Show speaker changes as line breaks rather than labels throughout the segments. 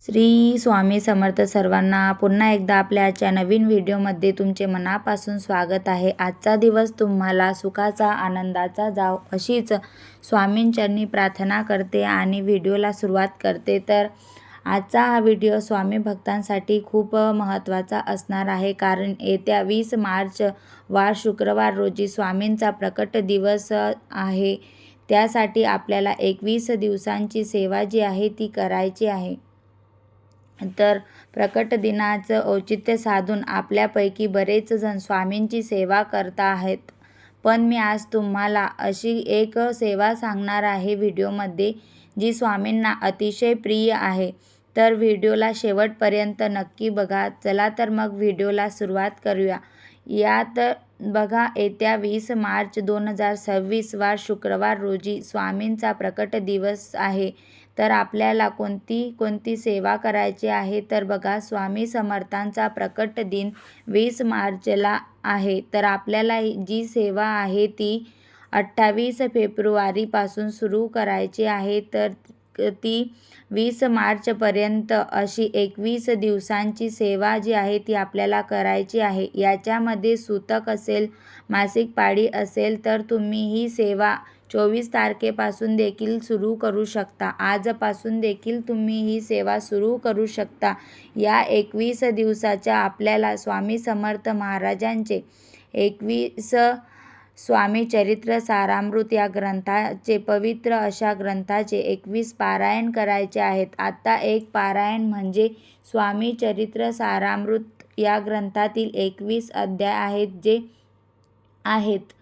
श्री स्वामी समर्थ सर्वांना पुन्हा एकदा आपल्या आजच्या नवीन व्हिडिओमध्ये तुमचे मनापासून स्वागत आहे। आजचा दिवस तुम्हाला सुखाचा आनंदाचा जाव अशीच स्वामींचरणी प्रार्थना करते आणि व्हिडिओला सुरुवात करते। तर आजचा हा व्हिडिओ स्वामी भक्तांसाठी खूप महत्त्वाचा असणार आहे, कारण येत्या 20 मार्च वार शुक्रवार रोजी स्वामींचा प्रकट दिवस आहे। त्यासाठी आपल्याला 21 दिवसांची सेवा जी आहे ती करायची आहे। तर प्रकट दिनाचं औचित्य साधून आपल्यापैकी बरेच जण स्वामींची सेवा करत आहेत, पण मी आज तुम्हाला अशी एक सेवा सांगणार आहे व्हिडिओमध्ये जी स्वामींना अतिशय प्रिय आहे। तर व्हिडिओला शेवटपर्यंत नक्की बघा। चला तर मग व्हिडिओला सुरुवात करूया। यात बघा, येत्या 20 मार्च 2026 वार शुक्रवार रोजी स्वामींचा प्रकट दिवस आहे। तर आपल्याला कोणती सेवा करायची आहे, तर बघा, स्वामी समर्थांचा प्रकट दिन 20 मार्चला आहे। तर आपल्याला जी सेवा आहे ती 28 फेब्रुवारीपासून सुरू करायची आहे। तर ती 20 मार्चपर्यंत अशी 21 दिवसांची सेवा जी आहे ती आपल्याला करायची आहे। याच्यामध्ये सूतक असेल, मासिक पाळी असेल तर तुम्ही ही सेवा 24 तारखेपासून देखील सुरू करू शकता। आजपासून देखील तुम्ही ही सेवा सुरू करू शकता। या 21 दिवसाच्या आपल्याला स्वामी समर्थ महाराजांचे 21 स्वामी चरित्र सारामृत या ग्रंथाचे, पवित्र अशा ग्रंथाचे 21 पारायण करायचे आहेत। आता एक पारायण म्हणजे स्वामी चरित्र सारामृत या ग्रंथातील 21 अध्याय आहेत।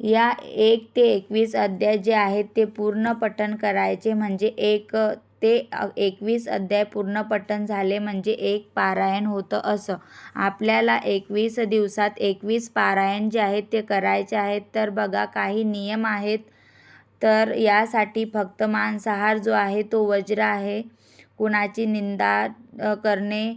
या 1 ते 21 अध्याय जे आहेत ते पूर्ण पठण करायचे, म्हणजे 1 ते 21 अध्याय पूर्ण पठण झाले म्हणजे एक पारायण होतं। असं आपल्याला 21 दिवसात 21 पारायण जे आहेत ते करायचे आहेत। तर बघा, काही नियम आहेत। तर यासाठी फक्त मांसाहार जो आहे तो वज्र आहे, कुणाची निंदा करणे,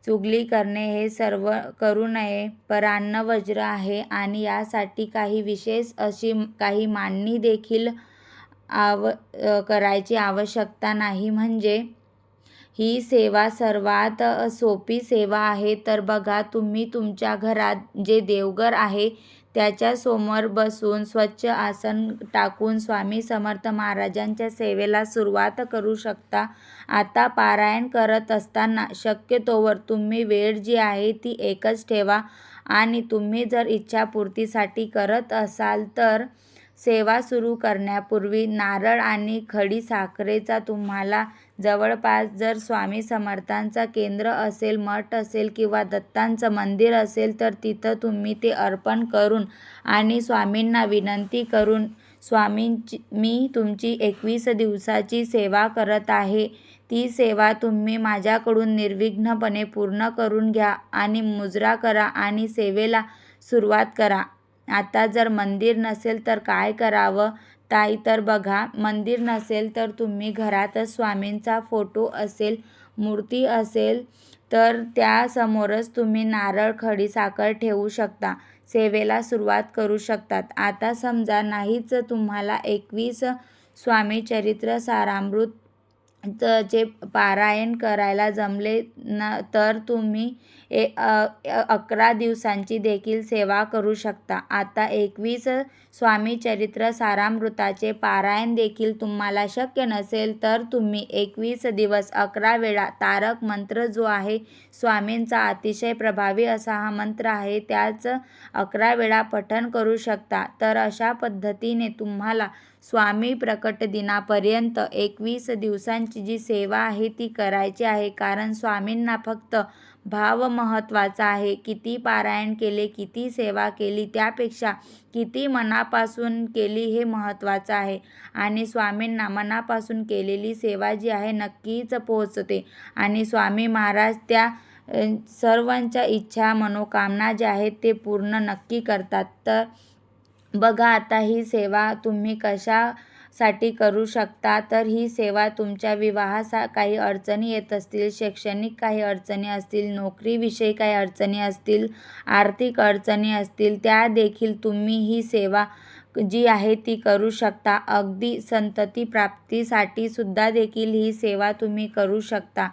चुगली करणे हे सर्व करू नये, परान्न वज्र आहे। आणि यासाठी काही विशेष अशी काही मांडणी देखील करायची आवश्यकता नाही, म्हणजे ही सेवा सर्वात सोपी सेवा आहे। तर बघा, तुम्ही तुमच्या घरात जे देवघर आहे त्याच्या समोर बसून स्वच्छ आसन टाकून स्वामी समर्थ महाराजांच्या सेवेला सुरुवात करू शकता। आता पारायण करत असताना शक्यतोवर तुम्ही वेळ जी आहे ती एकच ठेवा, आणि तुम्ही जर इच्छापूर्तीसाठी करत असाल तर सेवा सुरू करण्यापूर्वी नारळ आणि खडी साखरेचा तुम्हाला जवळपास जर स्वामी समर्थांचा केंद्र असेल, मठ असेल किंवा दत्तांचं मंदिर असेल तर तिथं तुम्ही ते अर्पण करून आणि स्वामींना विनंती करून, स्वामींची मी तुमची 21 दिवसाची सेवा करत आहे, ती सेवा तुम्ही माझ्याकडून निर्विघ्नपणे पूर्ण करून घ्या आणि मुजरा करा आणि सेवेला सुरुवात करा। आता जर मंदिर नसेल तर काय करावं ताई? तर बघा, मंदिर नसेल तर तुम्ही घरातच स्वामींचा फोटो असेल, मूर्ती असेल तर त्यासमोरच तुम्ही नारळ, खडीसाखर ठेवू शकता, सेवेला सुरुवात करू शकतात। आता समजा नाहीच तुम्हाला 21 स्वामी चरित्र सारामृत चे पारायण करायला जमले तर तुम्ही 11 दिवसांची देखील सेवा करू शकता। आता 21 स्वामी चरित्र सारामृताचे पारायण देखील तुम्हाला शक्य नसेल तर तुम्ही 21 दिवस 11 वेळा तारक मंत्र जो आहे स्वामींचा अतिशय प्रभावी असा हा मंत्र आहे, त्याच 11 वेळा पठण करू शकता। तर अशा पद्धतीने तुम्हाला स्वामी प्रकट दिनापर्यंत 21 दिवसांची जी सेवा आहे ती करायची आहे, कारण स्वामींना फक्त भाव महत्त्वाचा आहे। किती पारायण केले, किती सेवा केली, त्यापेक्षा किती मनापासून केली हे महत्त्वाचं आहे। आणि स्वामींना मनापासून केलेली सेवा जी आहे नक्कीच पोहोचते आणि स्वामी महाराज त्या सर्वांच्या इच्छा, मनोकामना ज्या आहेत ते पूर्ण नक्की करतात। तर बघा, आता ही सेवा तुम्ही कशासाठी करू शकता? तर ही सेवा तुमच्या काही अडचणी येत असतील, शैक्षणिक काही अडचणी असतील, नोकरीविषयी काही अडचणी असतील, आर्थिक अडचणी असतील, त्या देखील तुम्ही ही सेवा जी आहे ती करू शकता। अगदी संतती प्राप्तीसाठी सुद्धा देखील ही सेवा तुम्ही करू शकता।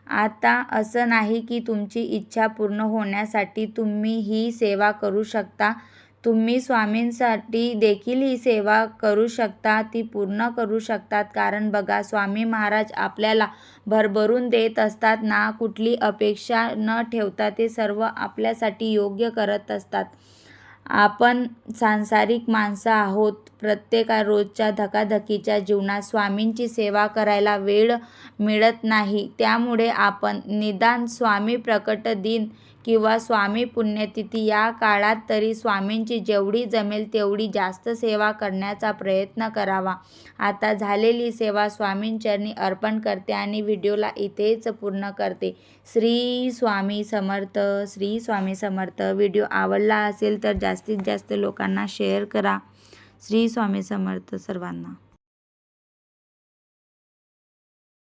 आता असं नाही की तुमची इच्छा पूर्ण होण्यासाठी तुम्ही ही सेवा करू शकता. तुम्ही स्वामींसाठी देखील ही सेवा करू शकता, ती पूर्ण करू शकतात. कारण बघा, स्वामी महाराज आपल्याला भरभरून देत असतात ना, कुठली अपेक्षा न ठेवता ते सर्व आपल्यासाठी योग्य करत असतात. आपण सांसारिक माणसं आहोत. प्रत्येका रोजच्या धकाधकीच्या जीवनात स्वामींची सेवा करायला वेळ मिळत नाही. त्यामुळे आपण निदान स्वामी प्रकट दिन किंवा स्वामी पुण्यतिथी या काळात तरी स्वामींची जेवढी जमेल तेवढी जास्त सेवा करण्याचा प्रयत्न करावा. आता झालेली सेवा स्वामींचरणी अर्पण करते आणि व्हिडिओला इथेच पूर्ण करते. श्री स्वामी समर्थ. श्री स्वामी समर्थ. व्हिडिओ आवडला असेल तर जास्तीत जास्त लोकांना शेअर करा. श्री स्वामी समर्थ सर्वांना.